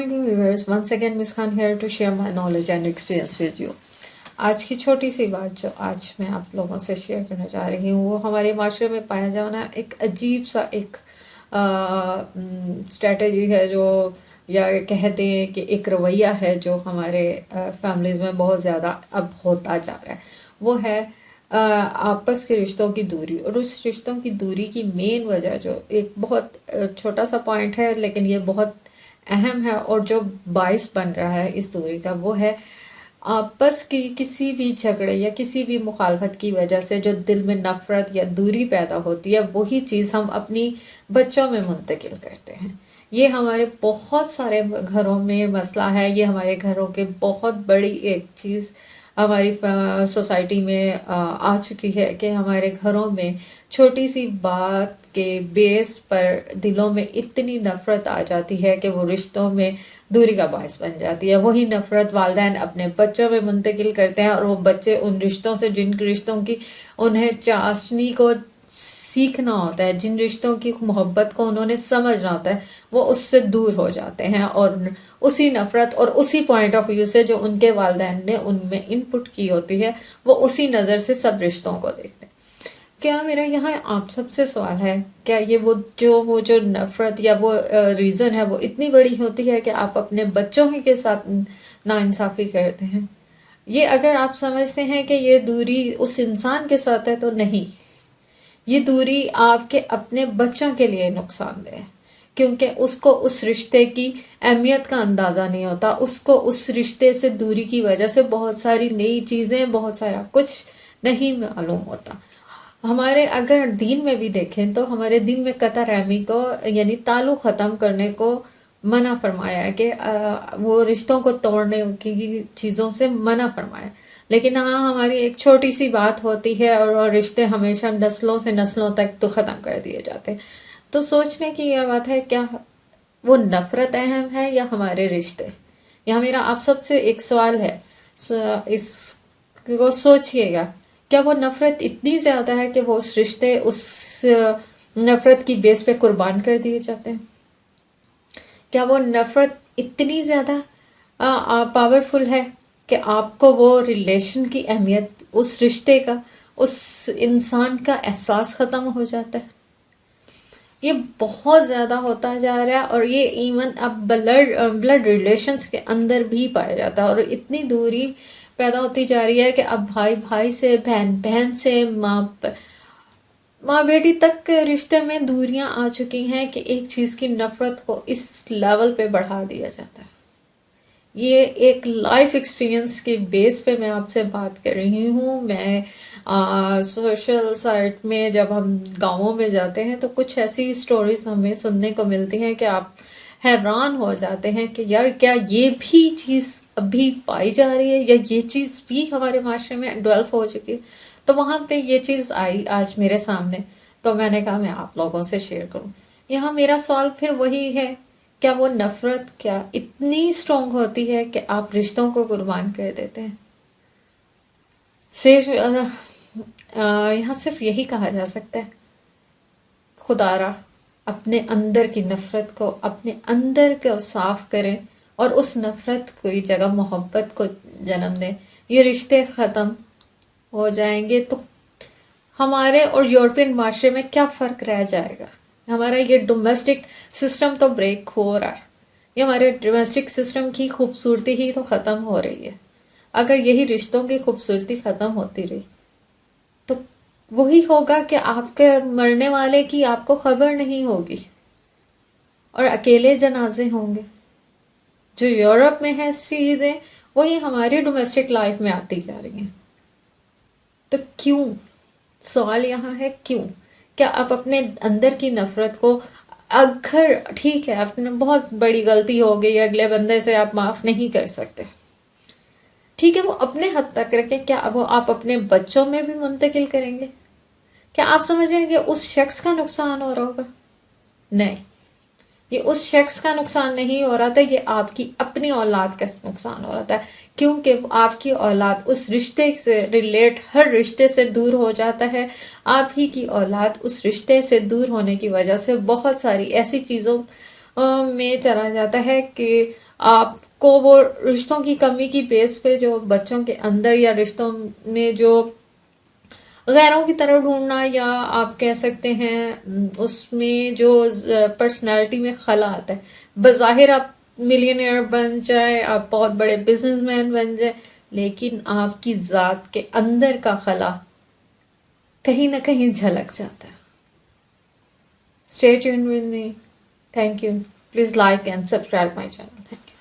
Morning viewers, once again Miss Khan here to share my knowledge and experience with you. आज की छोटी सी बात जो आज मैं आप लोगों से शेयर करना चाह रही हूँ वो हमारे माशरे में पाया जाना एक अजीब सा एक स्ट्रेटजी है जो या कहते हैं कि एक रवैया है जो हमारे फैमिलीज़ में बहुत ज़्यादा अब होता जा रहा है। वो है आपस के रिश्तों की दूरी। और उस रिश्तों की दूरी की मेन वजह जो एक बहुत छोटा सा पॉइंट है लेकिन ये बहुत अहम है और जो बाइस बन रहा है इस दूरी का, वो है आपस की किसी भी झगड़े या किसी भी मुखालफत की वजह से जो दिल में नफ़रत या दूरी पैदा होती है, वही चीज़ हम अपनी बच्चों में मुंतकिल करते हैं। ये हमारे बहुत सारे घरों में मसला है। ये हमारे घरों के बहुत बड़ी एक चीज़ हमारी सोसाइटी में आ चुकी है कि हमारे घरों में छोटी सी बात के बेस पर दिलों में इतनी नफ़रत आ जाती है कि वो रिश्तों में दूरी का बायस बन जाती है। वही नफ़रत वालिदैन अपने बच्चों में मुंतकिल करते हैं और वो बच्चे उन रिश्तों से, जिन रिश्तों की उन्हें चाशनी को सीखना होता है, जिन रिश्तों की मोहब्बत को उन्होंने समझना होता है, वो उससे दूर हो जाते हैं और उसी नफ़रत और उसी पॉइंट ऑफ व्यू से जो उनके वालिदैन ने उनमें इनपुट की होती है, वो उसी नज़र से सब रिश्तों को देखते हैं। क्या मेरा यहाँ आप सबसे सवाल है, क्या ये वो जो नफ़रत या वो रीज़न है वो इतनी बड़ी होती है कि आप अपने बच्चों ही के साथ नाइंसाफ़ी करते हैं? ये अगर आप समझते हैं कि ये दूरी उस इंसान के साथ है तो नहीं, ये दूरी आपके अपने बच्चों के लिए नुकसानदेह है, क्योंकि उसको उस रिश्ते की अहमियत का अंदाज़ा नहीं होता। उसको उस रिश्ते से दूरी की वजह से बहुत सारी नई चीज़ें, बहुत सारा कुछ नहीं मालूम होता। हमारे अगर दीन में भी देखें तो हमारे दीन में कता रहमी को यानी ताल्लुक़ ख़त्म करने को मना फरमाया है कि वो रिश्तों को तोड़ने की चीज़ों से मना फरमाया। लेकिन हाँ, हमारी एक छोटी सी बात होती है और रिश्ते हमेशा नस्लों से नस्लों तक तो ख़त्म कर दिए जाते हैं। तो सोचने की यह बात है, क्या वो नफ़रत अहम है या हमारे रिश्ते? यहाँ मेरा आप सबसे एक सवाल है, इसको सोचिएगा। क्या वो नफ़रत इतनी ज़्यादा है कि वो उस रिश्ते उस नफ़रत की बेस पे कुर्बान कर दिए जाते हैं? क्या वो नफ़रत इतनी ज़्यादा पावरफुल है कि आपको वो रिलेशन की अहमियत, उस रिश्ते का, उस इंसान का एहसास ख़त्म हो जाता है? ये बहुत ज़्यादा होता जा रहा है और ये इवन अब ब्लड रिलेशंस के अंदर भी पाया जाता है और इतनी दूरी पैदा होती जा रही है कि अब भाई भाई से, बहन बहन से, माँ बेटी तक के रिश्ते में दूरियां आ चुकी हैं कि एक चीज़ की नफ़रत को इस लेवल पे बढ़ा दिया जाता है। ये एक लाइफ एक्सपीरियंस के बेस पे मैं आपसे बात कर रही हूँ। मैं सोशल साइट में जब हम गाँवों में जाते हैं तो कुछ ऐसी स्टोरीज हमें सुनने को मिलती हैं कि आप हैरान हो जाते हैं कि यार क्या ये भी चीज़ अभी पाई जा रही है या ये चीज़ भी हमारे माशरे में डेवलप हो चुकी है। तो वहाँ पे ये चीज़ आई आज मेरे सामने, तो मैंने कहा मैं आप लोगों से शेयर करूँ। यहाँ मेरा सवाल फिर वही है, क्या वो नफ़रत क्या इतनी स्ट्रॉन्ग होती है कि आप रिश्तों को कुर्बान कर देते हैं? सिर्फ यहाँ सिर्फ यही कहा जा सकता है, खुदारा अपने अंदर की नफ़रत को, अपने अंदर को साफ करें और उस नफ़रत की जगह मोहब्बत को जन्म दें। ये रिश्ते ख़त्म हो जाएंगे तो हमारे और यूरोपियन माशरे में क्या फ़र्क रह जाएगा? हमारा ये डोमेस्टिक सिस्टम तो ब्रेक हो रहा है। ये हमारे डोमेस्टिक सिस्टम की खूबसूरती ही तो ख़त्म हो रही है। अगर यही रिश्तों की खूबसूरती ख़त्म होती रही तो वही होगा कि आपके मरने वाले की आपको खबर नहीं होगी और अकेले जनाजे होंगे। जो यूरोप में है चीज़ें वही हमारी डोमेस्टिक लाइफ में आती जा रही हैं। तो क्यों? सवाल यहाँ है क्यों? क्या आप अपने अंदर की नफ़रत को, अगर ठीक है आपने बहुत बड़ी गलती हो गई, अगले बंदे से आप माफ़ नहीं कर सकते, ठीक है, वो अपने हद तक रखें, क्या वो आप अपने बच्चों में भी मुंतकिल करेंगे? क्या आप समझ रहे हैं कि उस शख्स का नुकसान हो रहा होगा? नहीं, ये उस शख्स का नुकसान नहीं हो रहा था, ये आपकी अपनी औलाद का नुकसान हो रहा था, क्योंकि आपकी औलाद उस रिश्ते से रिलेट हर रिश्ते से दूर हो जाता है। आप ही की औलाद उस रिश्ते से दूर होने की वजह से बहुत सारी ऐसी चीज़ों में चला जाता है कि آپ کو وہ رشتوں کی کمی کی بیس پہ جو بچوں کے اندر یا رشتوں میں جو غیروں کی طرف ڈھونڈنا، یا آپ کہہ سکتے ہیں اس میں جو پرسنالٹی میں خلا آتا ہے، بظاہر آپ ملینئر بن جائیں، آپ بہت بڑے بزنس مین بن جائیں، لیکن آپ کی ذات کے اندر کا خلا کہیں نہ کہیں جھلک جاتا ہے. Stay tuned with me. Thank you. Please like and subscribe my channel. Thank you.